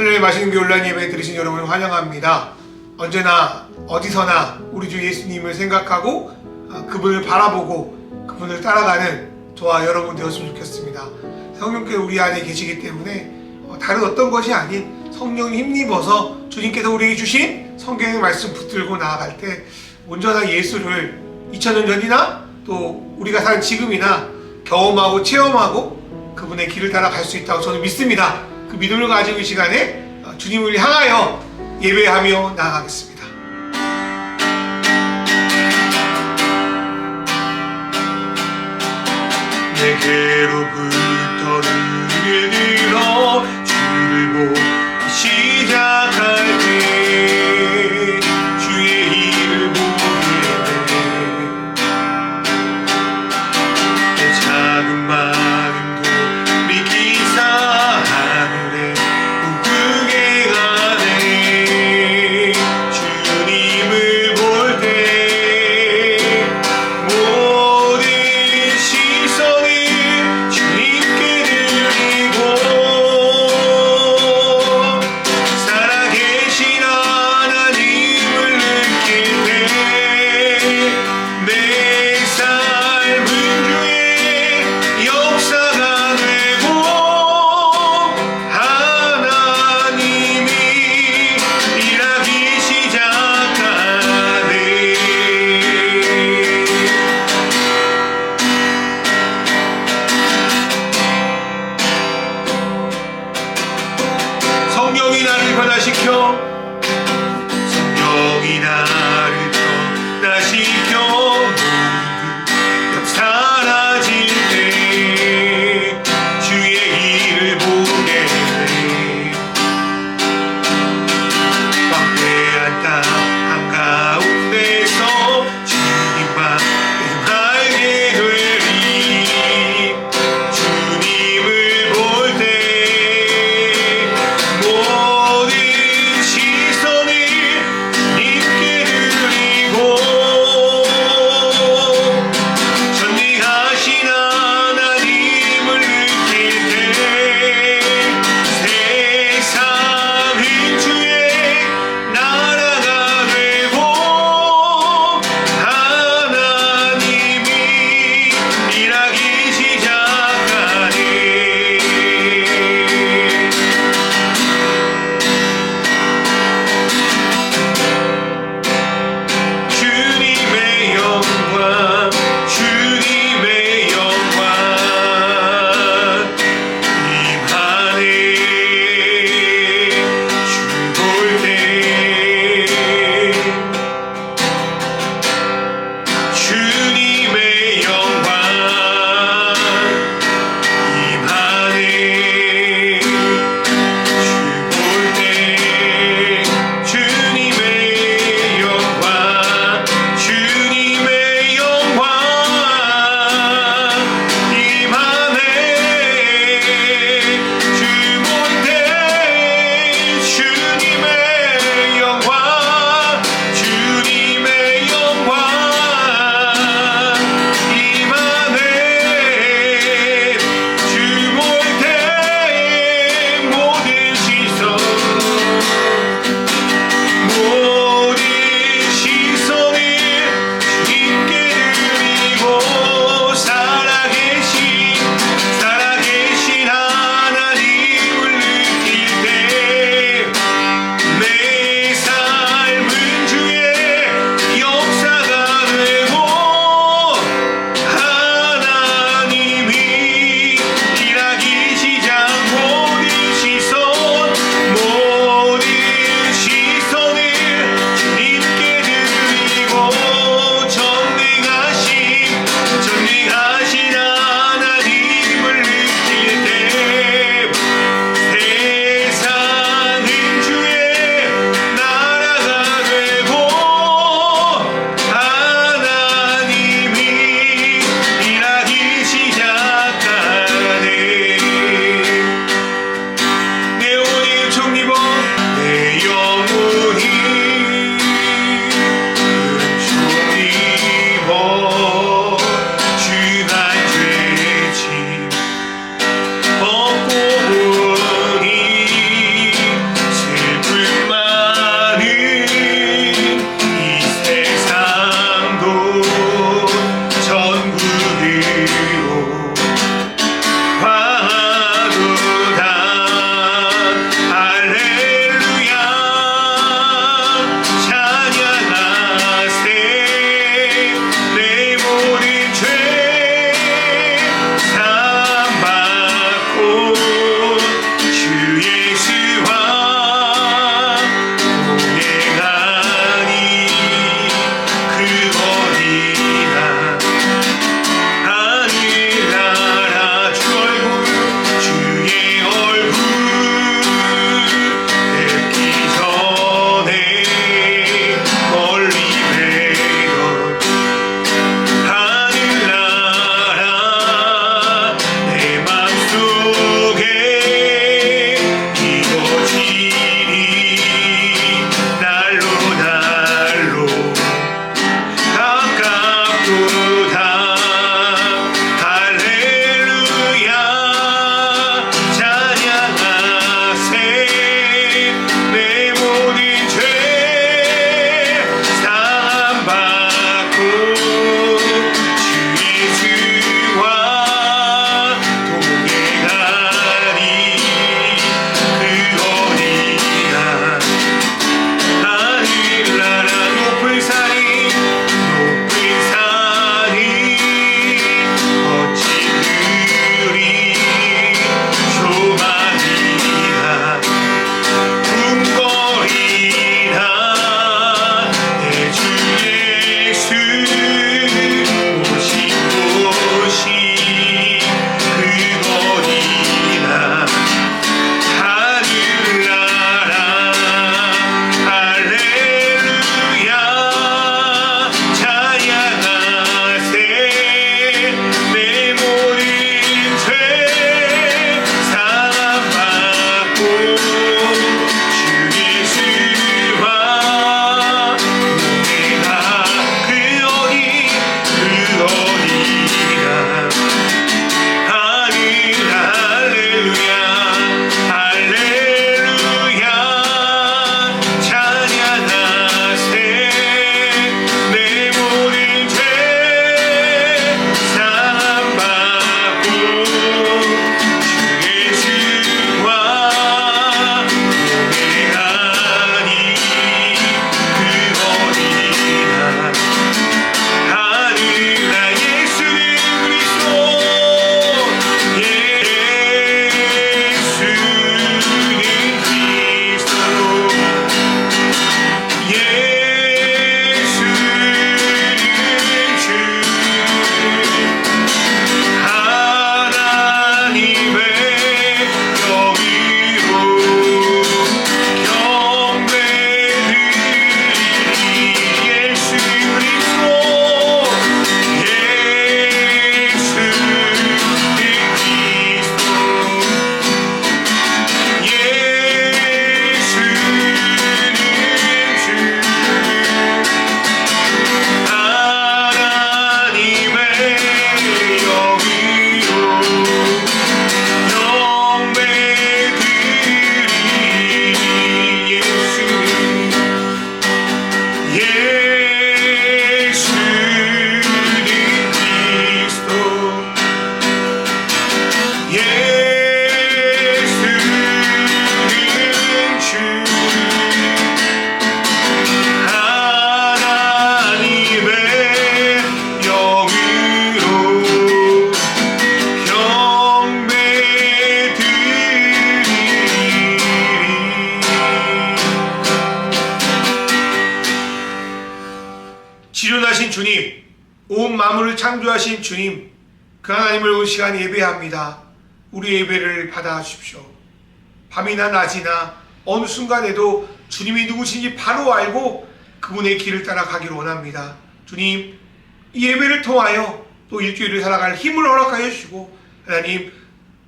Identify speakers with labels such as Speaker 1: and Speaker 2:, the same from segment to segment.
Speaker 1: 하늘의 맛있는 교회 온라인 예배 들으신 여러분을 환영합니다. 언제나 어디서나 우리 주 예수님을 생각하고 그분을 바라보고 그분을 따라가는 저와 여러분 되었으면 좋겠습니다. 성령께서 우리 안에 계시기 때문에 다른 어떤 것이 아닌 성령을 힘입어서 주님께서 우리에게 주신 성경의 말씀 붙들고 나아갈 때 온전한 예수를 2000년 전이나 또 우리가 사는 지금이나 경험하고 체험하고 그분의 길을 따라 갈 수 있다고 저는 믿습니다. 그 믿음을 가지고 이 시간에 주님을 향하여 예배하며 나아가겠습니다. 내게로부터 눈을 들어 주를 보기 시작할 때 주의 일을 보게 내 작은 마음도 믿기사 하늘에 꿈꾸게 가네. 주님을 볼 때 모든 시선을 주님께 드리고 살아계신 하나님을 느낄 때 내 삶은 주의 역사가 되고 하나님이 일하기 시작하네. 성령이 나를 변화시켜 성령이 나를 변화시켜 모든 사라질 때 주의 일을 보게 돼. 광대한 땅 한가운데서 주님만 계속 알게 되리. 주님을 볼 때 모든 시선을 주님께 드리고 하나님 주님, 온 만물을 창조하신 주님, 그 하나님을 온 시간 예배합니다. 우리 예배를 받아주십시오. 밤이나 낮이나 어느 순간에도 주님이 누구신지 바로 알고 그분의 길을 따라 가기를 원합니다. 주님, 이 예배를 통하여 또 일주일을 살아갈 힘을 허락하여 주시고, 하나님,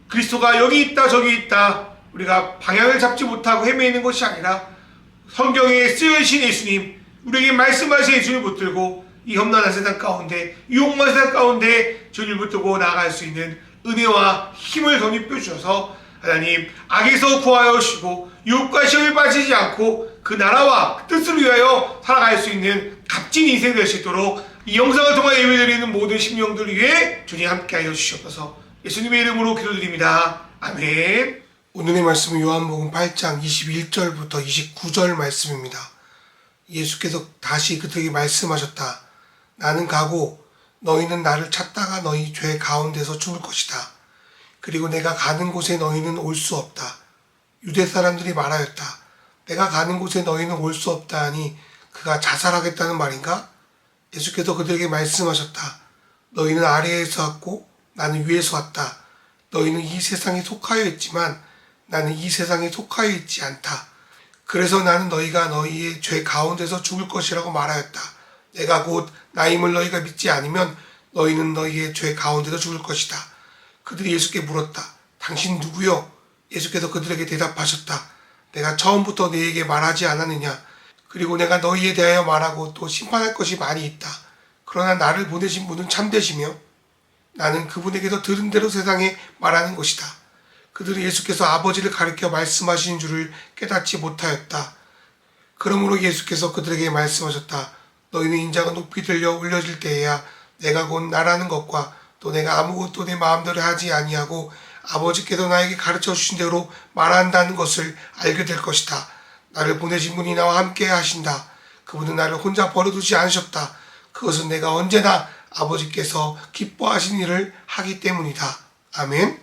Speaker 1: 그리스도가 여기 있다 저기 있다 우리가 방향을 잡지 못하고 헤매이는 것이 아니라 성경에 쓰여진 예수님, 우리에게 말씀하신 예수님을 붙들고 이 험난한 세상 가운데, 이 욕망 세상 가운데 주님을 붙들고 나아갈 수 있는 은혜와 힘을 덧입혀 주셔서 하나님, 악에서 구하여 주시고 유혹과 시험에 빠지지 않고 그 나라와 뜻을 위하여 살아갈 수 있는 값진 인생 될 수 있도록 이 영상을 통해 예배드리는 모든 심령들 위해 주님 함께하여 주시옵소서. 예수님의 이름으로 기도드립니다. 아멘. 오늘의 말씀은 요한복음 8장 21절부터 29절 말씀입니다. 예수께서 다시 그들에게 말씀하셨다. 나는 가고 너희는 나를 찾다가 너희 죄 가운데서 죽을 것이다. 그리고 내가 가는 곳에 너희는 올 수 없다. 유대 사람들이 말하였다. 내가 가는 곳에 너희는 올 수 없다 하니 그가 자살하겠다는 말인가? 예수께서 그들에게 말씀하셨다. 너희는 아래에서 왔고 나는 위에서 왔다. 너희는 이 세상에 속하여 있지만 나는 이 세상에 속하여 있지 않다. 그래서 나는 너희가 너희의 죄 가운데서 죽을 것이라고 말하였다. 내가 곧 나임을 너희가 믿지 않으면 너희는 너희의 죄 가운데서 죽을 것이다. 그들이 예수께 물었다. 당신 누구요? 예수께서 그들에게 대답하셨다. 내가 처음부터 너희에게 말하지 않았느냐? 그리고 내가 너희에 대하여 말하고 또 심판할 것이 많이 있다. 그러나 나를 보내신 분은 참되시며 나는 그분에게서 들은 대로 세상에 말하는 것이다. 그들은 예수께서 아버지를 가리켜 말씀하시는 줄을 깨닫지 못하였다. 그러므로 예수께서 그들에게 말씀하셨다. 너희는 인자가 높이 들려 올려질 때에야 내가 곧 나라는 것과 또 내가 아무것도 내 마음대로 하지 아니하고 아버지께서 나에게 가르쳐 주신 대로 말한다는 것을 알게 될 것이다. 나를 보내신 분이 나와 함께 하신다. 그분은 나를 혼자 버려두지 않으셨다. 그것은 내가 언제나 아버지께서 기뻐하신 일을 하기 때문이다. 아멘.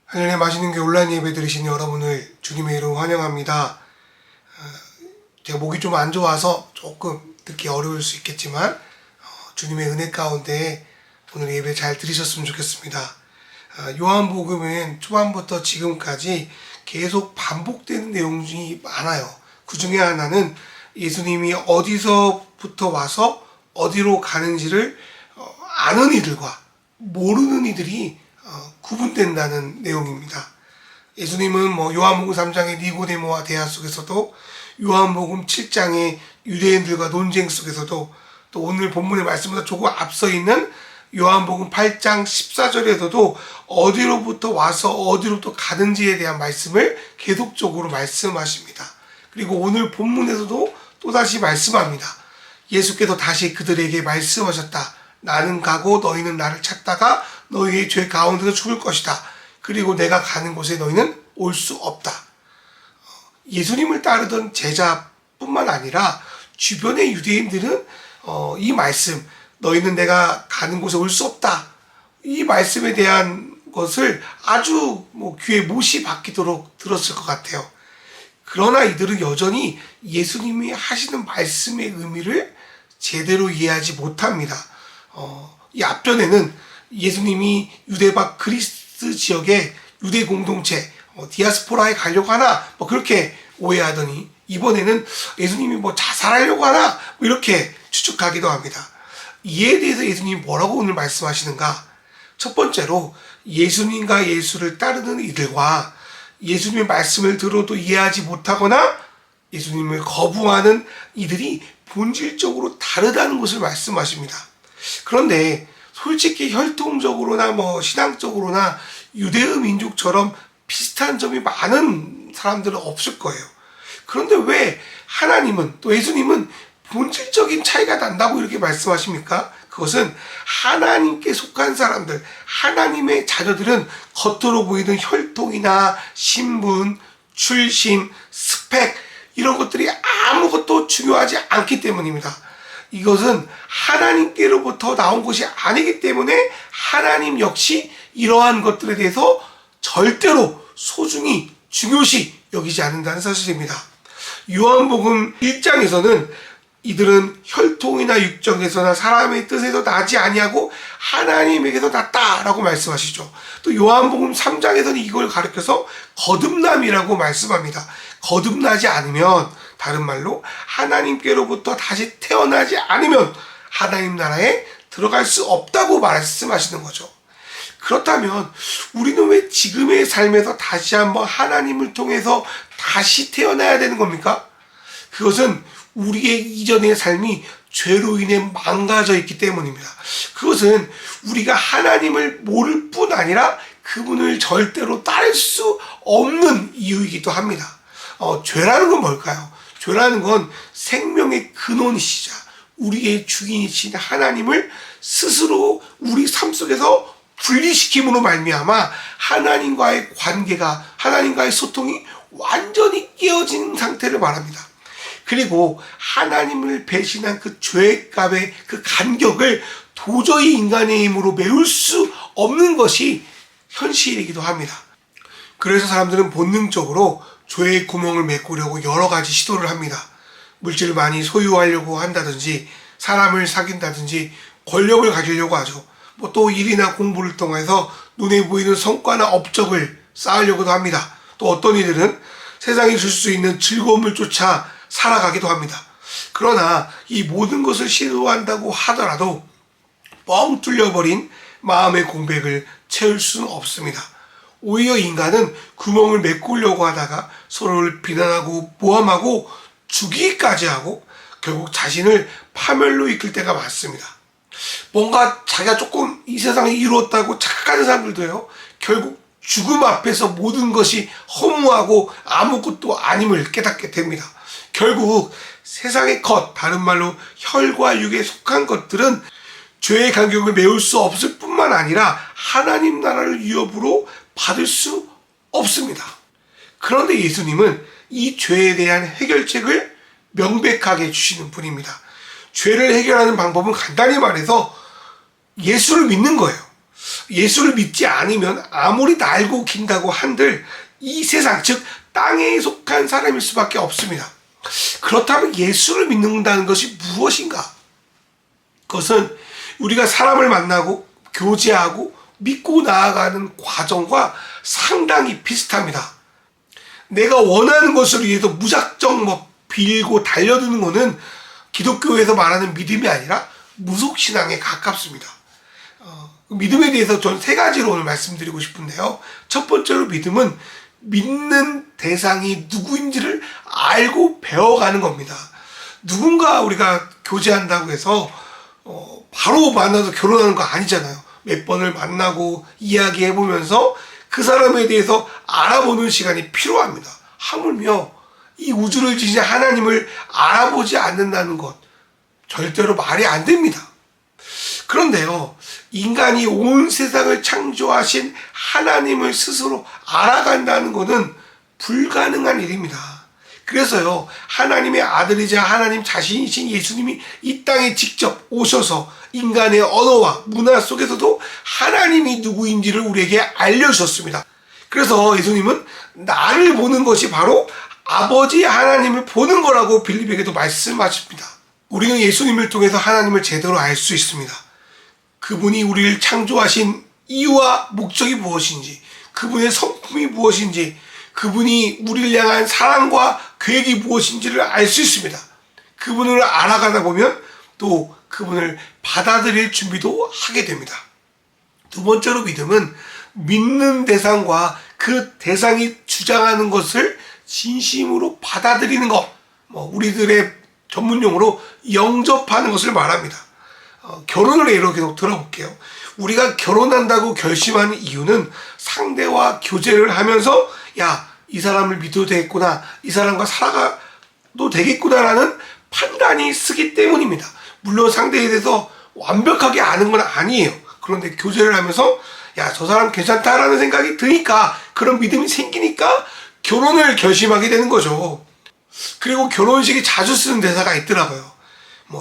Speaker 1: 하늘에 마시는 게 온라인 예배 드리신 여러분을 주님의 이름으로 환영합니다. 제가 목이 좀 안 좋아서 조금 듣기 어려울 수 있겠지만 주님의 은혜 가운데 오늘 예배 잘 들으셨으면 좋겠습니다. 요한복음은 초반부터 지금까지 계속 반복되는 내용이 많아요. 그 중에 하나는 예수님이 어디서부터 와서 어디로 가는지를 아는 이들과 모르는 이들이 구분된다는 내용입니다. 예수님은 요한복음 3장의 니고데모와 대화 속에서도, 요한복음 7장의 유대인들과 논쟁 속에서도, 또 오늘 본문의 말씀보다 조금 앞서 있는 요한복음 8장 14절에서도 어디로부터 와서 어디로부터 가는지에 대한 말씀을 계속적으로 말씀하십니다. 그리고 오늘 본문에서도 또다시 말씀합니다. 예수께서 다시 그들에게 말씀하셨다. 나는 가고 너희는 나를 찾다가 너희의 죄 가운데서 죽을 것이다. 그리고 내가 가는 곳에 너희는 올 수 없다. 예수님을 따르던 제자뿐만 아니라 주변의 유대인들은 이 말씀, 너희는 내가 가는 곳에 올 수 없다, 이 말씀에 대한 것을 아주 귀에 못이 박히도록 들었을 것 같아요. 그러나 이들은 여전히 예수님이 하시는 말씀의 의미를 제대로 이해하지 못합니다. 이 앞전에는 예수님이 유대 밖 그리스 지역의 유대 공동체 디아스포라에 가려고 하나 그렇게 오해하더니, 이번에는 예수님이 자살하려고 하나 이렇게 추측하기도 합니다. 이에 대해서 예수님이 뭐라고 오늘 말씀하시는가? 첫 번째로 예수님과 예수를 따르는 이들과 예수님의 말씀을 들어도 이해하지 못하거나 예수님을 거부하는 이들이 본질적으로 다르다는 것을 말씀하십니다. 그런데 솔직히 혈통적으로나 신앙적으로나 유대의 민족처럼 비슷한 점이 많은 사람들은 없을 거예요. 그런데 왜 하나님은, 또 예수님은 본질적인 차이가 난다고 이렇게 말씀하십니까? 그것은 하나님께 속한 사람들, 하나님의 자녀들은 겉으로 보이는 혈통이나 신분, 출신, 스펙 이런 것들이 아무것도 중요하지 않기 때문입니다. 이것은 하나님께로부터 나온 것이 아니기 때문에 하나님 역시 이러한 것들에 대해서 절대로 소중히 중요시 여기지 않는다는 사실입니다. 요한복음 1장에서는 이들은 혈통이나 육정에서나 사람의 뜻에서 나지 아니하고 하나님에게서 났다라고 말씀하시죠. 또 요한복음 3장에서는 이걸 가리켜서 거듭남이라고 말씀합니다. 거듭나지 않으면, 다른 말로 하나님께로부터 다시 태어나지 않으면 하나님 나라에 들어갈 수 없다고 말씀하시는 거죠. 그렇다면 우리는 왜 지금의 삶에서 다시 한번 하나님을 통해서 다시 태어나야 되는 겁니까? 그것은 우리의 이전의 삶이 죄로 인해 망가져 있기 때문입니다. 그것은 우리가 하나님을 모를 뿐 아니라 그분을 절대로 따를 수 없는 이유이기도 합니다. 죄라는 건 뭘까요? 죄라는 건 생명의 근원이시자 우리의 주인이신 하나님을 스스로 우리 삶 속에서 분리시킴으로 말미암아 하나님과의 관계가, 하나님과의 소통이 완전히 깨어진 상태를 말합니다. 그리고 하나님을 배신한 그 죄값의 그 간격을 도저히 인간의 힘으로 메울 수 없는 것이 현실이기도 합니다. 그래서 사람들은 본능적으로 죄의 구멍을 메꾸려고 여러 가지 시도를 합니다. 물질을 많이 소유하려고 한다든지, 사람을 사귄다든지, 권력을 가지려고 하죠. 또 일이나 공부를 통해서 눈에 보이는 성과나 업적을 쌓으려고도 합니다. 또 어떤 이들은 세상이 줄 수 있는 즐거움을 쫓아 살아가기도 합니다. 그러나 이 모든 것을 시도한다고 하더라도 뻥 뚫려버린 마음의 공백을 채울 수는 없습니다. 오히려 인간은 구멍을 메꾸려고 하다가 서로를 비난하고 모함하고 죽이기까지 하고 결국 자신을 파멸로 이끌 때가 많습니다. 뭔가 자기가 조금 이 세상에 이루었다고 착각하는 사람들도요, 결국 죽음 앞에서 모든 것이 허무하고 아무것도 아님을 깨닫게 됩니다. 결국 세상의 것, 다른 말로 혈과 육에 속한 것들은 죄의 간격을 메울 수 없을 뿐만 아니라 하나님 나라를 위협으로 받을 수 없습니다. 그런데 예수님은 이 죄에 대한 해결책을 명백하게 주시는 분입니다. 죄를 해결하는 방법은 간단히 말해서 예수를 믿는 거예요. 예수를 믿지 않으면 아무리 날고 긴다고 한들 이 세상, 즉 땅에 속한 사람일 수밖에 없습니다. 그렇다면 예수를 믿는다는 것이 무엇인가? 그것은 우리가 사람을 만나고 교제하고 믿고 나아가는 과정과 상당히 비슷합니다. 내가 원하는 것을 위해서 무작정 빌고 달려드는 것은 기독교에서 말하는 믿음이 아니라 무속신앙에 가깝습니다. 믿음에 대해서 저는 세 가지로 오늘 말씀드리고 싶은데요. 첫 번째로 믿음은 믿는 대상이 누구인지를 알고 배워가는 겁니다. 누군가 우리가 교제한다고 해서 바로 만나서 결혼하는 거 아니잖아요. 몇 번을 만나고 이야기해보면서 그 사람에 대해서 알아보는 시간이 필요합니다. 하물며 이 우주를 지신 하나님을 알아보지 않는다는 것, 절대로 말이 안 됩니다. 그런데요, 인간이 온 세상을 창조하신 하나님을 스스로 알아간다는 것은 불가능한 일입니다. 그래서요, 하나님의 아들이자 하나님 자신이신 예수님이 이 땅에 직접 오셔서 인간의 언어와 문화 속에서도 하나님이 누구인지를 우리에게 알려주셨습니다. 그래서 예수님은 나를 보는 것이 바로 아버지 하나님을 보는 거라고 빌립에게도 말씀하십니다. 우리는 예수님을 통해서 하나님을 제대로 알 수 있습니다. 그분이 우리를 창조하신 이유와 목적이 무엇인지, 그분의 성품이 무엇인지, 그분이 우리를 향한 사랑과 계획이 무엇인지를 알 수 있습니다. 그분을 알아가다 보면 또 그분을 받아들일 준비도 하게 됩니다. 두 번째로 믿음은 믿는 대상과 그 대상이 주장하는 것을 진심으로 받아들이는 것, 우리들의 전문용어로 영접하는 것을 말합니다. 결혼을 예로 계속 들어볼게요. 우리가 결혼한다고 결심하는 이유는 상대와 교제를 하면서 이 사람을 믿어도 되겠구나, 이 사람과 살아가도 되겠구나라는 판단이 쓰기 때문입니다. 물론 상대에 대해서 완벽하게 아는 건 아니에요. 그런데 교제를 하면서 저 사람 괜찮다라는 생각이 드니까, 그런 믿음이 생기니까 결혼을 결심하게 되는 거죠. 그리고 결혼식에 자주 쓰는 대사가 있더라고요.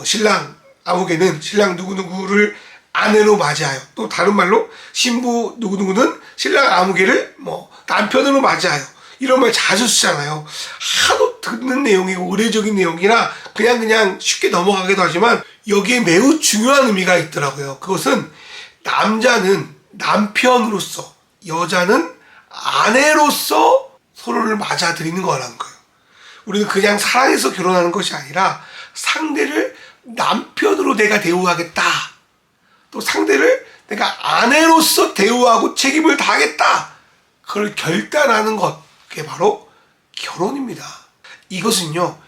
Speaker 1: 신랑 아무개는 신랑 누구누구를 아내로 맞이하여, 또 다른 말로 신부 누구누구는 신랑 아무개를 남편으로 맞이하여, 이런 말 자주 쓰잖아요. 하도 듣는 내용이고 의례적인 내용이라 그냥 쉽게 넘어가기도 하지만 여기에 매우 중요한 의미가 있더라고요. 그것은 남자는 남편으로서, 여자는 아내로서 서로를 맞아들이는 거라는 거예요. 우리는 그냥 사랑해서 결혼하는 것이 아니라 상대를 남편으로 내가 대우하겠다. 또 상대를 내가 아내로서 대우하고 책임을 다하겠다. 그걸 결단하는 것, 그게 바로 결혼입니다. 이것은요,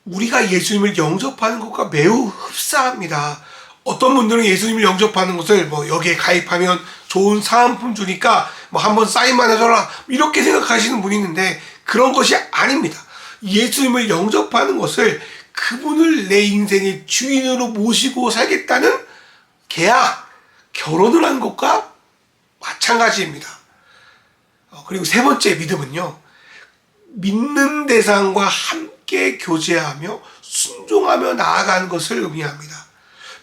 Speaker 1: 우리가 예수님을 영접하는 것과 매우 흡사합니다. 어떤 분들은 예수님을 영접하는 것을 여기에 가입하면 좋은 사은품 주니까 한번 사인만 해줘라 이렇게 생각하시는 분이 있는데 그런 것이 아닙니다. 예수님을 영접하는 것을 그분을 내 인생의 주인으로 모시고 살겠다는 계약, 결혼을 한 것과 마찬가지입니다. 그리고 세 번째 믿음은요, 믿는 대상과 함께 교제하며 순종하며 나아가는 것을 의미합니다.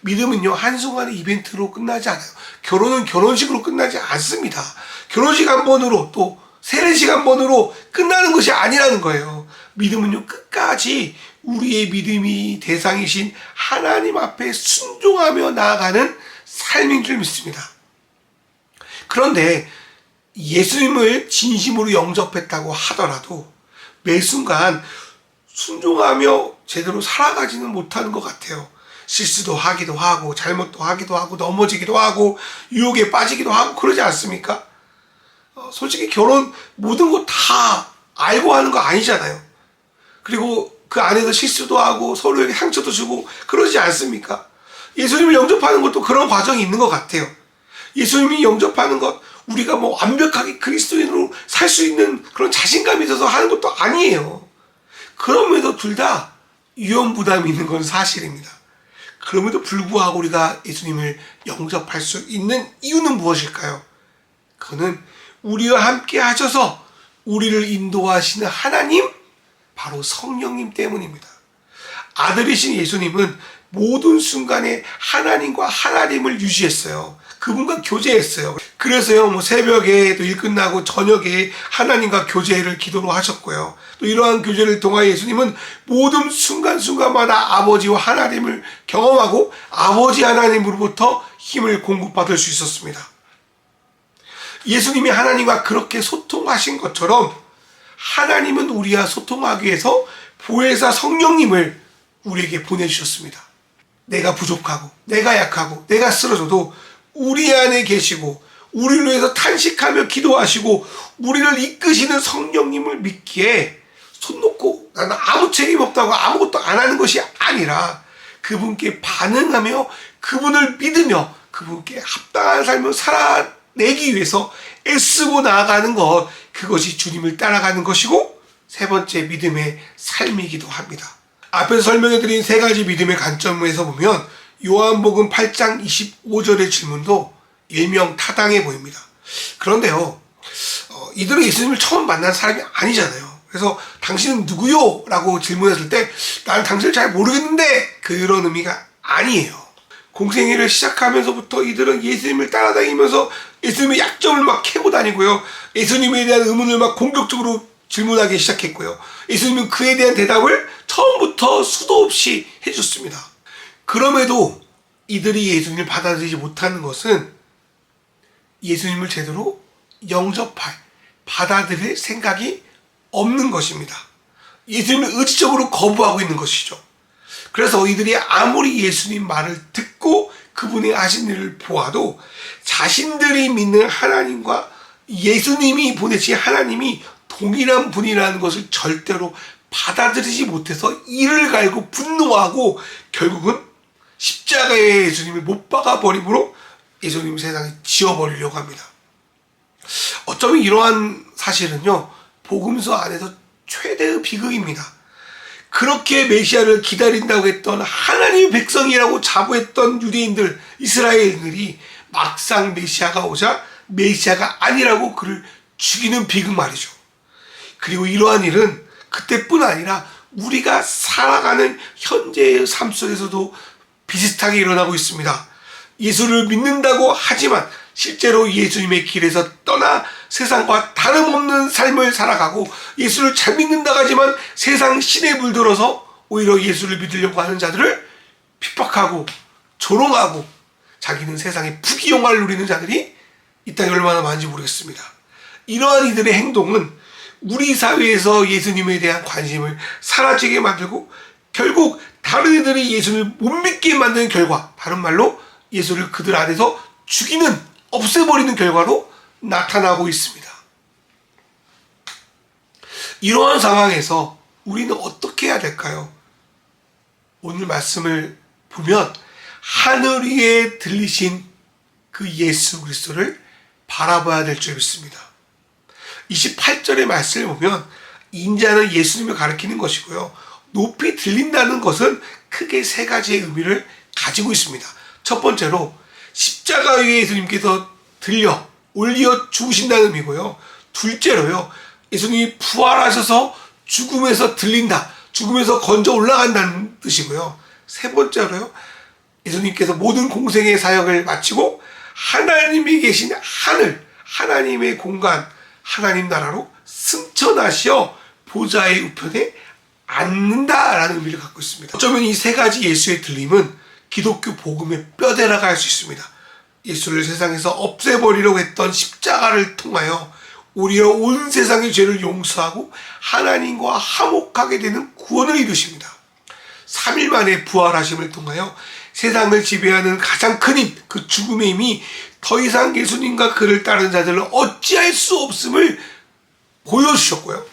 Speaker 1: 믿음은요, 한순간의 이벤트로 끝나지 않아요. 결혼은 결혼식으로 끝나지 않습니다. 결혼식 한 번으로 또 세례식 한 번으로 끝나는 것이 아니라는 거예요. 믿음은요, 끝까지 우리의 믿음이 대상이신 하나님 앞에 순종하며 나아가는 삶인 줄 믿습니다. 그런데 예수님을 진심으로 영접했다고 하더라도 매 순간 순종하며 제대로 살아가지는 못하는 것 같아요. 실수도 하기도 하고 잘못도 하기도 하고 넘어지기도 하고 유혹에 빠지기도 하고 그러지 않습니까? 솔직히 결혼 모든 거 다 알고 하는 거 아니잖아요. 그리고 그 안에서 실수도 하고 서로에게 상처도 주고 그러지 않습니까? 예수님을 영접하는 것도 그런 과정이 있는 것 같아요. 예수님이 영접하는 것, 우리가 완벽하게 그리스도인으로 살 수 있는 그런 자신감이 있어서 하는 것도 아니에요. 그럼에도 둘 다 위험 부담이 있는 건 사실입니다. 그럼에도 불구하고 우리가 예수님을 영접할 수 있는 이유는 무엇일까요? 그거는 우리와 함께 하셔서 우리를 인도하시는 하나님, 바로 성령님 때문입니다. 아들이신 예수님은 모든 순간에 하나님과 하나님을 유지했어요. 그분과 교제했어요. 그래서요, 새벽에 또 일 끝나고 저녁에 하나님과 교제를 기도로 하셨고요. 또 이러한 교제를 통하여 예수님은 모든 순간순간마다 아버지와 하나님을 경험하고 아버지 하나님으로부터 힘을 공급받을 수 있었습니다. 예수님이 하나님과 그렇게 소통하신 것처럼 하나님은 우리와 소통하기 위해서 보혜사 성령님을 우리에게 보내주셨습니다. 내가 부족하고 내가 약하고 내가 쓰러져도 우리 안에 계시고 우리를 위해서 탄식하며 기도하시고 우리를 이끄시는 성령님을 믿기에 손 놓고 나는 아무 책임 없다고 아무것도 안 하는 것이 아니라 그분께 반응하며 그분을 믿으며 그분께 합당한 삶을 살아내기 위해서 애쓰고 나아가는 것, 그것이 주님을 따라가는 것이고 세 번째 믿음의 삶이기도 합니다. 앞에서 설명해드린 세 가지 믿음의 관점에서 보면 요한복음 8장 25절의 질문도 일명타당해 보입니다. 그런데요, 이들은 예수님을 처음 만난 사람이 아니잖아요. 그래서 당신은 누구요? 라고 질문했을 때 나는 당신을 잘 모르겠는데 그런 의미가 아니에요. 공생애를 시작하면서부터 이들은 예수님을 따라다니면서 예수님의 약점을 막 캐고 다니고요. 예수님에 대한 의문을 막 공격적으로 질문하기 시작했고요. 예수님은 그에 대한 대답을 처음부터 수도 없이 해줬습니다. 그럼에도 이들이 예수님을 받아들이지 못하는 것은 예수님을 제대로 영접할, 받아들일 생각이 없는 것입니다. 예수님을 의지적으로 거부하고 있는 것이죠. 그래서 이들이 아무리 예수님 말을 듣고 그분이 하신 일을 보아도 자신들이 믿는 하나님과 예수님이 보내신 하나님이 동일한 분이라는 것을 절대로 받아들이지 못해서 이를 갈고 분노하고 결국은 십자가에 예수님을 못 박아버림으로 예수님을 세상에 지워버리려고 합니다. 어쩌면 이러한 사실은요, 복음서 안에서 최대의 비극입니다. 그렇게 메시아를 기다린다고 했던 하나님의 백성이라고 자부했던 유대인들, 이스라엘인들이 막상 메시아가 오자 메시아가 아니라고 그를 죽이는 비극 말이죠. 그리고 이러한 일은 그때뿐 아니라 우리가 살아가는 현재의 삶 속에서도 비슷하게 일어나고 있습니다. 예수를 믿는다고 하지만 실제로 예수님의 길에서 떠나 세상과 다름없는 삶을 살아가고 예수를 잘 믿는다고 하지만 세상 신에 물들어서 오히려 예수를 믿으려고 하는 자들을 핍박하고 조롱하고 자기는 세상의 부귀영화를 누리는 자들이 이 땅에 얼마나 많은지 모르겠습니다. 이러한 이들의 행동은 우리 사회에서 예수님에 대한 관심을 사라지게 만들고 결국 다른 이들이 예수를 못 믿게 만드는 결과, 다른 말로 예수를 그들 안에서 죽이는, 없애버리는 결과로 나타나고 있습니다. 이러한 상황에서 우리는 어떻게 해야 될까요? 오늘 말씀을 보면 하늘 위에 들리신 그 예수 그리스도를 바라봐야 될 줄 믿습니다. 28절의 말씀을 보면 인자는 예수님을 가리키는 것이고요. 높이 들린다는 것은 크게 세 가지의 의미를 가지고 있습니다. 첫 번째로 십자가 위에 예수님께서 들려 올려 죽으신다는 의미고요. 둘째로요, 예수님이 부활하셔서 죽음에서 들린다, 죽음에서 건져 올라간다는 뜻이고요. 세 번째로요, 예수님께서 모든 공생의 사역을 마치고 하나님이 계신 하늘, 하나님의 공간, 하나님 나라로 승천하시어 보좌의 우편에 앉는다라는 의미를 갖고 있습니다. 어쩌면 이 세 가지 예수의 들림은 기독교 복음의 뼈대라고 할 수 있습니다. 예수를 세상에서 없애버리려고 했던 십자가를 통하여 오히려 온 세상의 죄를 용서하고 하나님과 화목하게 되는 구원을 이루십니다. 3일 만에 부활하심을 통하여 세상을 지배하는 가장 큰 힘, 그 죽음의 힘이 더 이상 예수님과 그를 따르는 자들을 어찌할 수 없음을 보여주셨고요.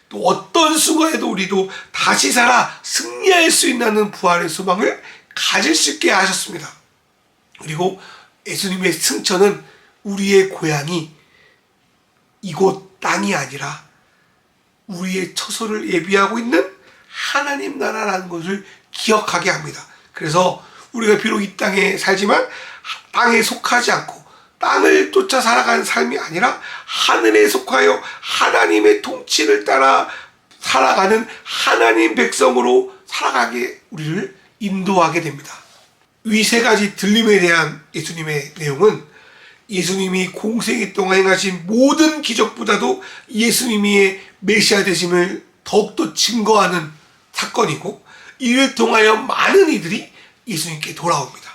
Speaker 1: 또 어떤 순간에도 우리도 다시 살아 승리할 수 있는 부활의 소망을 가질 수 있게 하셨습니다. 그리고 예수님의 승천은 우리의 고향이 이곳 땅이 아니라 우리의 처소를 예비하고 있는 하나님 나라라는 것을 기억하게 합니다. 그래서 우리가 비록 이 땅에 살지만 땅에 속하지 않고 땅을 쫓아 살아가는 삶이 아니라 하늘에 속하여 하나님의 통치를 따라 살아가는 하나님 백성으로 살아가게 우리를 인도하게 됩니다. 이 세 가지 들림에 대한 예수님의 내용은 예수님이 공생애 동안 행하신 모든 기적보다도 예수님이 메시아 되심을 더욱더 증거하는 사건이고, 이를 통하여 많은 이들이 예수님께 돌아옵니다.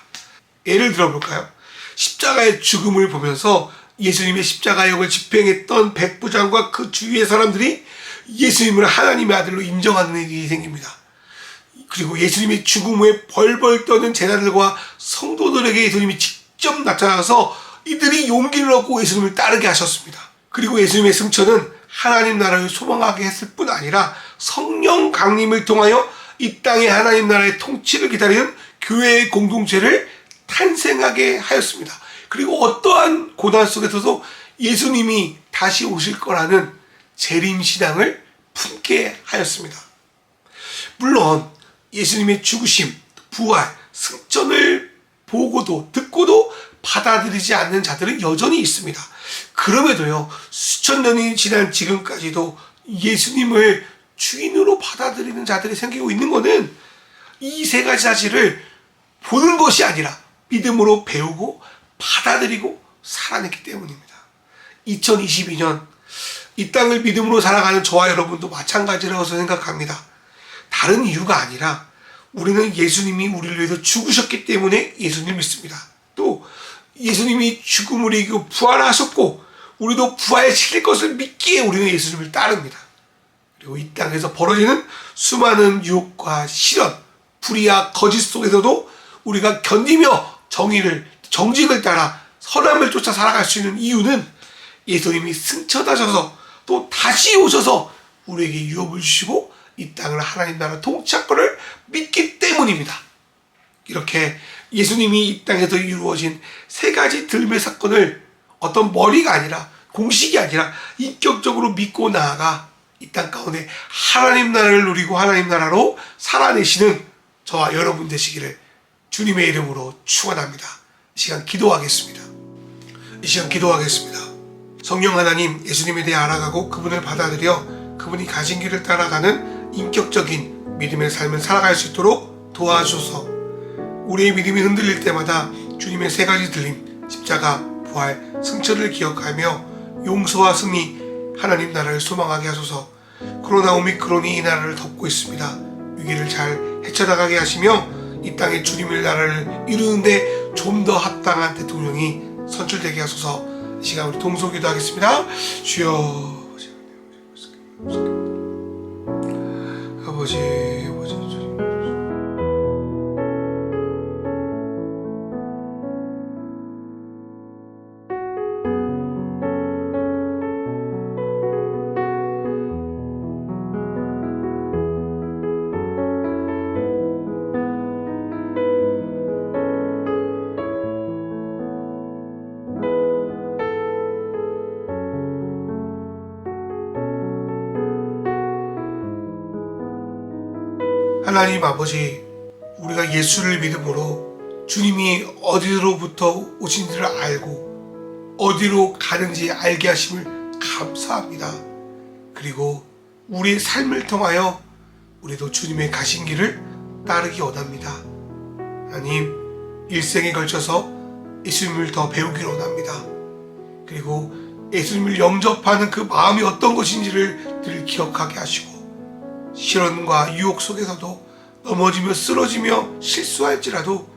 Speaker 1: 예를 들어볼까요? 십자가의 죽음을 보면서 예수님의 십자가역을 집행했던 백부장과 그 주위의 사람들이 예수님을 하나님의 아들로 인정하는 일이 생깁니다. 그리고 예수님의 죽음 후에 벌벌 떠는 제자들과 성도들에게 예수님이 직접 나타나서 이들이 용기를 얻고 예수님을 따르게 하셨습니다. 그리고 예수님의 승천은 하나님 나라를 소망하게 했을 뿐 아니라 성령 강림을 통하여 이 땅의 하나님 나라의 통치를 기다리는 교회의 공동체를 탄생하게 하였습니다. 그리고 어떠한 고난 속에서도 예수님이 다시 오실 거라는 재림신앙을 품게 하였습니다. 물론 예수님의 죽으심, 부활, 승천을 보고도 듣고도 받아들이지 않는 자들은 여전히 있습니다. 그럼에도요, 수천 년이 지난 지금까지도 예수님을 주인으로 받아들이는 자들이 생기고 있는 것은 이 세 가지 사실을 보는 것이 아니라 믿음으로 배우고 받아들이고 살아냈기 때문입니다. 2022년 이 땅을 믿음으로 살아가는 저와 여러분도 마찬가지라고 생각합니다. 다른 이유가 아니라 우리는 예수님이 우리를 위해서 죽으셨기 때문에 예수님을 믿습니다. 또 예수님이 죽음을 이기고 부활하셨고 우리도 부활시킬 것을 믿기에 우리는 예수님을 따릅니다. 그리고 이 땅에서 벌어지는 수많은 유혹과 시련, 불의와 거짓 속에서도 우리가 견디며 정직을 따라 선함을 쫓아 살아갈 수 있는 이유는 예수님이 승천하셔서 또 다시 오셔서 우리에게 유업을 주시고 이 땅을 하나님 나라 통치할 것을 믿기 때문입니다. 이렇게 예수님이 이 땅에서 이루어진 세 가지 들림의 사건을 어떤 머리가 아니라 공식이 아니라 인격적으로 믿고 나아가 이 땅 가운데 하나님 나라를 누리고 하나님 나라로 살아내시는 저와 여러분 되시기를 주님의 이름으로 축원합니다. 이 시간 기도하겠습니다. 성령 하나님, 예수님에 대해 알아가고 그분을 받아들여 그분이 가신 길을 따라가는 인격적인 믿음의 삶을 살아갈 수 있도록 도와주소서. 우리의 믿음이 흔들릴 때마다 주님의 세 가지 들림, 십자가, 부활, 승천을 기억하며 용서와 승리, 하나님 나라를 소망하게 하소서. 코로나 오미크론이 이 나라를 덮고 있습니다. 위기를 잘 헤쳐나가게 하시며 이 땅에 주님의 나라를 이루는데 좀 더 합당한 대통령이 선출되게 하소서. 이 시간 우리 동성기도 하겠습니다. 주여 아버지 주님, 하나님 아버지, 우리가 예수를 믿음으로 주님이 어디로부터 오신지를 알고 어디로 가는지 알게 하심을 감사합니다. 그리고 우리의 삶을 통하여 우리도 주님의 가신 길을 따르기 원합니다. 하나님, 일생에 걸쳐서 예수님을 더 배우기를 원합니다. 그리고 예수님을 영접하는 그 마음이 어떤 것인지를 늘 기억하게 하시고 시련과 유혹 속에서도 넘어지며 쓰러지며 실수할지라도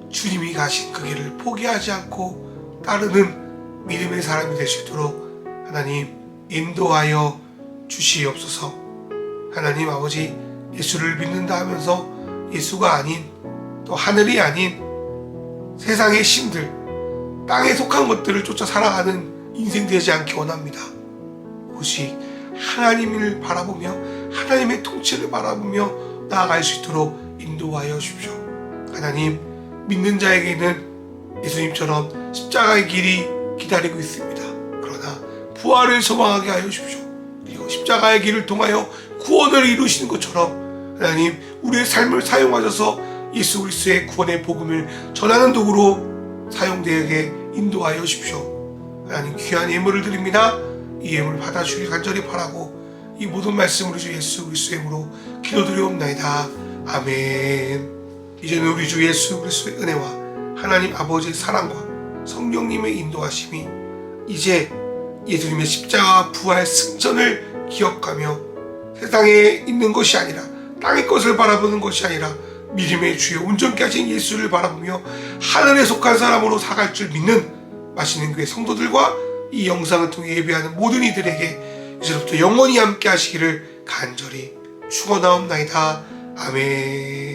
Speaker 1: 주님이 가신 그 길을 포기하지 않고 따르는 믿음의 사람이 될 수 있도록 하나님 인도하여 주시옵소서. 하나님 아버지, 예수를 믿는다 하면서 예수가 아닌 또 하늘이 아닌 세상의 신들, 땅에 속한 것들을 쫓아 살아가는 인생 되지 않기 원합니다. 오직 하나님을 바라보며 하나님의 통치를 바라보며 나아갈 수 있도록 인도하여 주십시오. 하나님, 믿는 자에게는 예수님처럼 십자가의 길이 기다리고 있습니다. 그러나 부활을 소망하게 하여 주십시오. 그리고 십자가의 길을 통하여 구원을 이루시는 것처럼 하나님, 우리의 삶을 사용하셔서 예수 그리스도의 구원의 복음을 전하는 도구로 사용되게 인도하여 주십시오. 하나님, 귀한 예물을 드립니다. 이 예물 받아주길 간절히 바라고 이 모든 말씀으로 주 예수 그리스도의 이름으로 기도드리옵나이다. 아멘. 이제는 우리 주 예수 그리스도의 은혜와 하나님 아버지의 사랑과 성령님의 인도하심이 이제 예수님의 십자가 부활 승천을 기억하며 세상에 있는 것이 아니라 땅의 것을 바라보는 것이 아니라 믿음의 주여 온전케 하신 예수를 바라보며 하늘에 속한 사람으로 살아갈 줄 믿는 맛있는 교회 성도들과 이 영상을 통해 예배하는 모든 이들에게 이제부터 영원히 함께 하시기를 간절히 축원하옵나이다. 아멘.